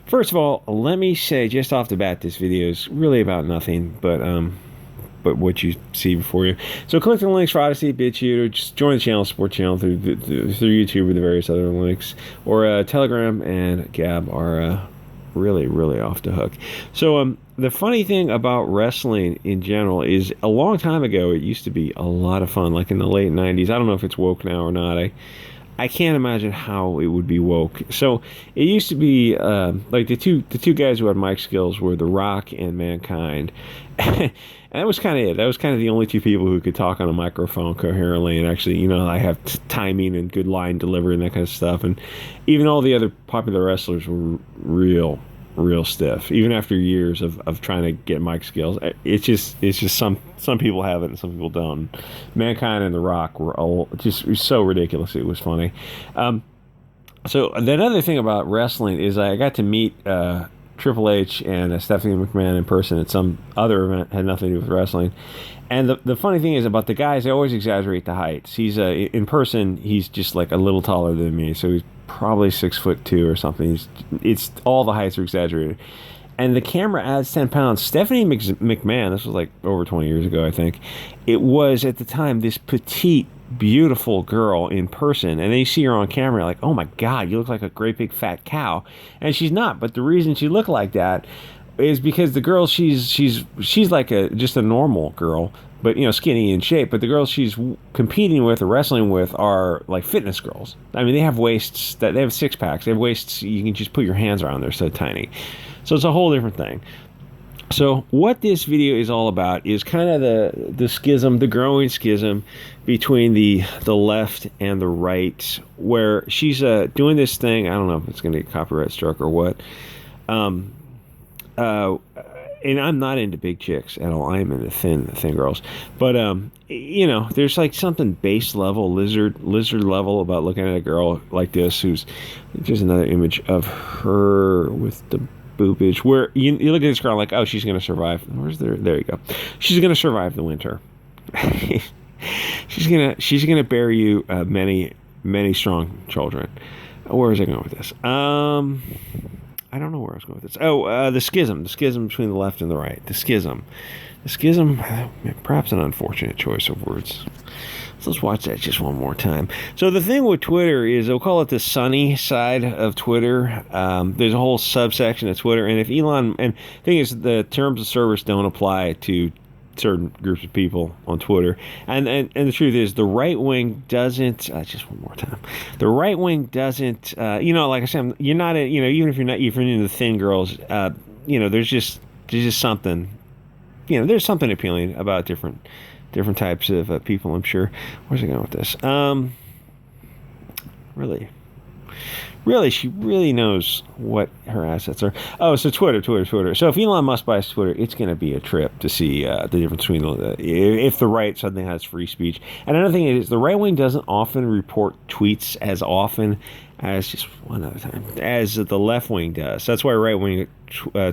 First of all, let me say just off the bat, this video is really about nothing but what you see before you. So click the links for Odyssey, Bit Chute, or just join the channel, support the channel through YouTube or the various other links, or Telegram and Gab are really, really off the hook. So the funny thing about wrestling in general is a long time ago it used to be a lot of fun, like in the late 90s. I don't know if it's woke now or not. I can't imagine how it would be woke. So it used to be like the two guys who had mic skills were The Rock and Mankind. And that was kind of it. That was kind of the only two people who could talk on a microphone coherently and actually, I have timing and good line delivery and that kind of stuff. And even all the other popular wrestlers were real stiff. Even after years of trying to get mic skills, it's just some people have it and some people don't. Mankind and The Rock were all just so ridiculous. It was funny. So the other thing about wrestling is I got to meet Triple H and Stephanie McMahon in person at some other event, had nothing to do with wrestling. And the funny thing is about the guys, they always exaggerate the heights. He's in person, he's just like a little taller than me, so he's probably 6'2" or something. It's all the heights are exaggerated. And the camera adds 10 pounds. Stephanie McMahon, this was like over 20 years ago, I think. It was at the time this petite, beautiful girl in person, and then you see her on camera, like, oh my God, you look like a great big fat cow. And she's not, but the reason she looked like that is because the girl she's like just a normal girl, but skinny in shape. But the girls she's competing with or wrestling with are like fitness girls. I mean, they have waists that they have six packs. They have waists you can just put your hands around. They're so tiny. So it's a whole different thing. So what this video is all about is kind of the schism, the growing schism between the left and the right, where she's doing this thing. I don't know if it's going to get copyright struck or what. And I'm not into big chicks at all. I am into thin girls. But there's like something base level, lizard level about looking at a girl like this. There's another image of her with the boobage, where you look at this girl like, oh, she's gonna survive. There you go. She's gonna survive the winter. she's gonna bear you many strong children. Where is I going with this? I don't know where I was going with this. Oh, the schism between the left and the right. The schism, perhaps an unfortunate choice of words. So let's watch that just one more time. So the thing with Twitter is, they'll call it the sunny side of Twitter. There's a whole subsection of Twitter, and if Elon, and the thing is, the terms of service don't apply to certain groups of people on Twitter. And the truth is, the right wing doesn't, just one more time, the right wing doesn't, like I said, you're not, even if you're not even into the thin girls, there's just something, there's something appealing about different types of people, I'm sure. Where's it going with this? Really, she really knows what her assets are. Oh, so Twitter. So if Elon Musk buys Twitter, it's going to be a trip to see the difference between if the right suddenly has free speech. And another thing is, the right wing doesn't often report tweets as often as, just one other time, as the left wing does. So that's why right wing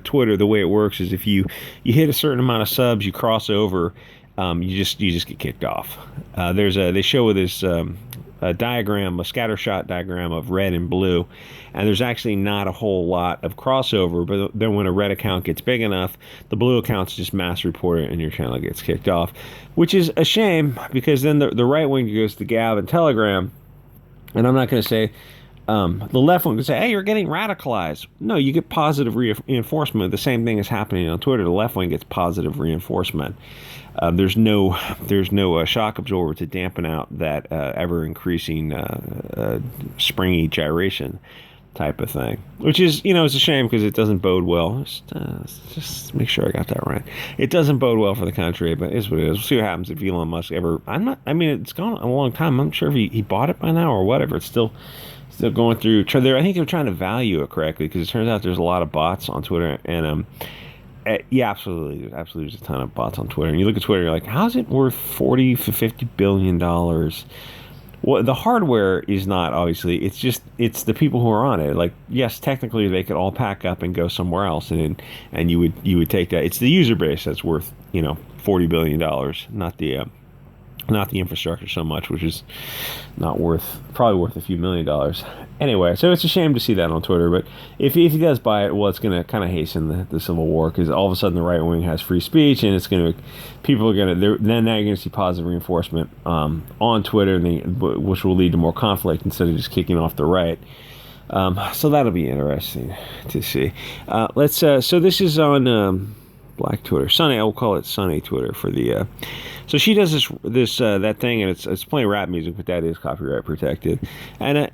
Twitter, the way it works is, if you hit a certain amount of subs, you cross over, you just get kicked off. They show this a diagram, a scattershot diagram of red and blue, and there's actually not a whole lot of crossover, but then when a red account gets big enough, the blue account's just mass reported and your channel gets kicked off, which is a shame, because then the right wing goes to Gab and Telegram, and I'm not going to say the left wing can say, hey, you're getting radicalized. No, you get positive reinforcement. The same thing is happening on Twitter. The left wing gets positive reinforcement. There's no shock absorber to dampen out that ever increasing springy gyration type of thing, which is, it's a shame, because it doesn't bode well. Just make sure I got that right. It doesn't bode well for the country, but it's what it is. We'll see what happens if Elon Musk ever. It's gone a long time. I'm not sure if he bought it by now or whatever. It's still going through. I think they're trying to value it correctly, because it turns out there's a lot of bots on Twitter, and yeah, absolutely, there's a ton of bots on Twitter. And you look at Twitter, you're like, how is it worth $40-50 billion? Well, the hardware is not, obviously. It's the people who are on it. Like, yes, technically they could all pack up and go somewhere else, and you would take that. It's the user base that's worth $40 billion, not the not the infrastructure so much, which is not probably worth a few $1,000,000. Anyway, so it's a shame to see that on Twitter, but if he does buy it, well, it's going to kind of hasten the civil war, because all of a sudden the right wing has free speech, and it's going to, people are going to, then now you're going to see positive reinforcement on Twitter, which will lead to more conflict instead of just kicking off the right. So that'll be interesting to see. So this is on Black Twitter, Sunny. I will call it Sunny Twitter for the. So she does that thing, and it's playing rap music, but that is copyright protected. And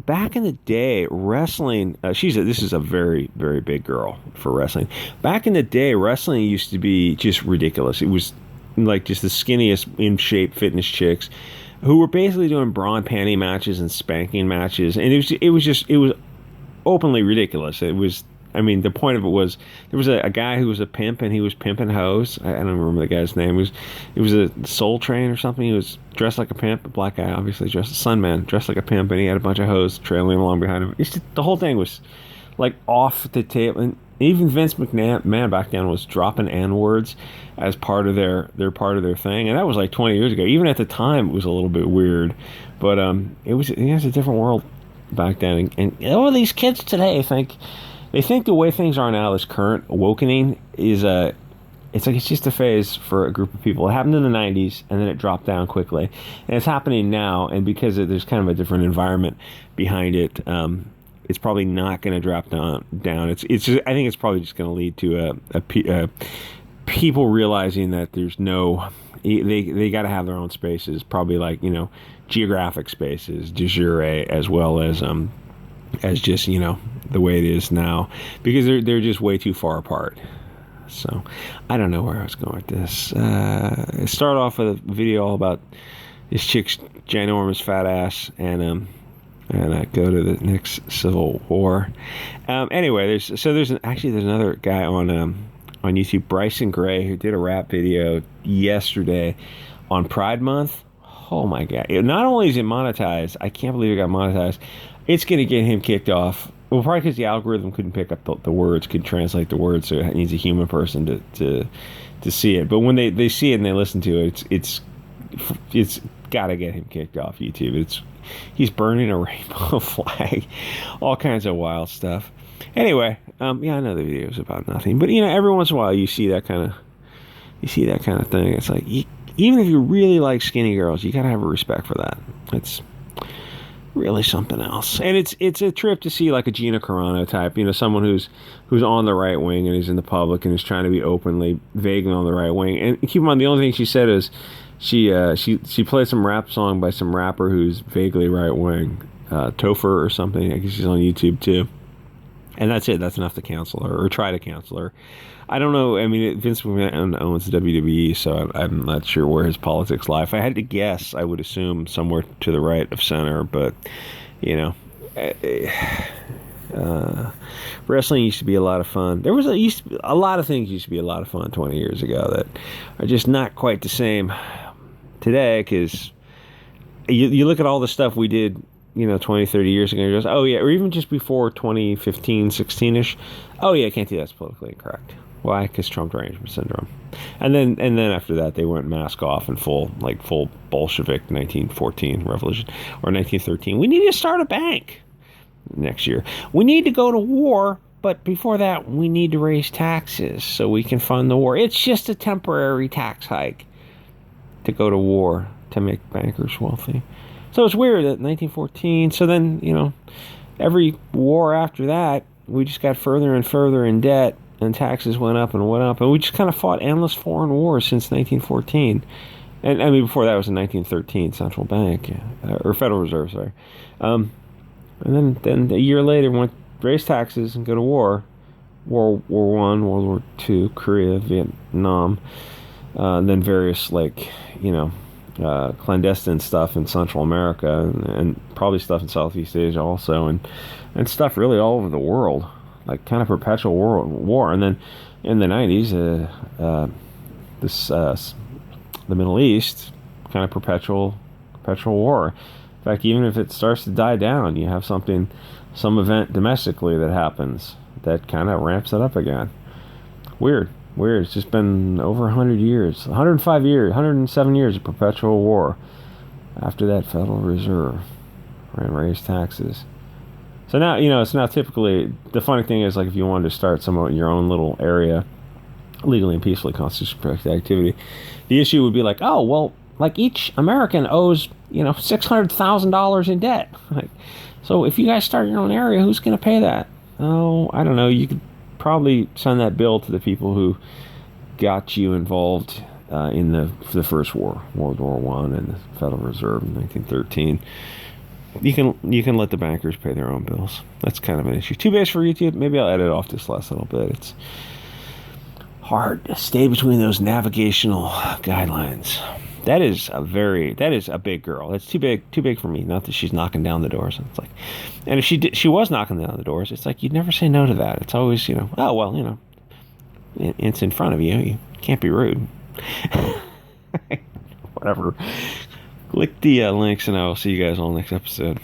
back in the day, wrestling. This is a very, very big girl for wrestling. Back in the day, wrestling used to be just ridiculous. It was like just the skinniest, in shape fitness chicks who were basically doing bra and panty matches and spanking matches, and it was openly ridiculous. It was, I mean, the point of it was, there was a guy who was a pimp, and he was pimping hoes. I don't remember the guy's name. It was a Soul Train or something. He was dressed like a pimp, a black guy, obviously dressed, Sunman, dressed like a pimp, and he had a bunch of hoes trailing along behind him. The whole thing was like off the table, and even Vince McMahon back then was dropping N-words as part of their thing, and that was like 20 years ago. Even at the time, it was a little bit weird, but it was a different world back then. And all these kids today think the way things are now, this current awakening is it's just a phase for a group of people. It happened in the 90s, and then it dropped down quickly, and it's happening now. And because there's kind of a different environment behind it, it's probably not going to drop down. It's just, I think it's probably just going to lead to people realizing that there's no, they got to have their own spaces, probably like, geographic spaces, de jure, as well as just, the way it is now, because they're just way too far apart. So I don't know where I was going with this. Start off with a video all about this chick's ginormous fat ass, and go to the next civil war. Anyway, there's another guy on YouTube, Bryson Gray, who did a rap video yesterday on Pride Month. Oh my God! Not only is it monetized, I can't believe it got monetized. It's going to get him kicked off. Well, probably because the algorithm couldn't pick up the words, could translate the words, so it needs a human person to see it. But when they see it and they listen to it, it's got to get him kicked off YouTube. He's burning a rainbow flag, all kinds of wild stuff. Anyway, I know the video's about nothing, but every once in a while you see that kind of thing. It's like, even if you really like skinny girls, you gotta have a respect for that. It's really something else. And it's a trip to see like a Gina Carano type, someone who's on the right wing and is in the public and is trying to be openly, vaguely on the right wing. And keep in mind, the only thing she said is she played some rap song by some rapper who's vaguely right wing, Topher or something. I guess she's on YouTube too. And that's it. That's enough to cancel her or try to cancel her. I don't know. I mean, Vince McMahon owns WWE, so I'm not sure where his politics lie. If I had to guess, I would assume somewhere to the right of center. But, wrestling used to be a lot of fun. There was a lot of things used to be a lot of fun 20 years ago that are just not quite the same today, because you look at all the stuff we did 20, 30 years ago, and goes, oh yeah, or even just before 2015, 16ish. Oh yeah, I can't do that. It's politically incorrect. Why? Because Trump derangement syndrome. And then after that, they went mask off and full Bolshevik 1914 revolution or 1913. We need to start a bank next year. We need to go to war, but before that, we need to raise taxes so we can fund the war. It's just a temporary tax hike to go to war to make bankers wealthy. So it's weird that 1914. So then, every war after that, we just got further and further in debt, and taxes went up, and we just kind of fought endless foreign wars since 1914. And I mean, before that was in 1913, Central Bank, or Federal Reserve, sorry. And then a year later, we went raise taxes and go to war. World War I, World War II, Korea, Vietnam, and then various clandestine stuff in Central America, and probably stuff in Southeast Asia also, and stuff really all over the world, like kind of perpetual war. And then in the 90s, the Middle East, kind of perpetual war. In fact, even if it starts to die down, you have some event domestically that happens that kind of ramps it up again. Weird. Weird. It's just been over 100 years, 105 years, 107 years of perpetual war. After that, Federal Reserve raised taxes. So now, it's now typically, the funny thing is, like, if you wanted to start some of your own little area, legally and peacefully constitutionally protected activity, the issue would be like, oh, well, like, each American owes, $600,000 in debt. Like, so if you guys start your own area, who's going to pay that? Oh, I don't know. You could probably send that bill to the people who got you involved in the First War, World War One, and the Federal Reserve in 1913. You can let the bankers pay their own bills. That's kind of an issue. Too bad for YouTube. Maybe I'll edit off this last little bit. It's hard to stay between those navigational guidelines. That is a big girl. That's too big for me. Not that she's knocking down the doors. It's like, and if she was knocking down the doors, it's like you'd never say no to that. It's always, oh well, it's in front of you. You can't be rude. Whatever. Click the links, and I will see you guys on the next episode.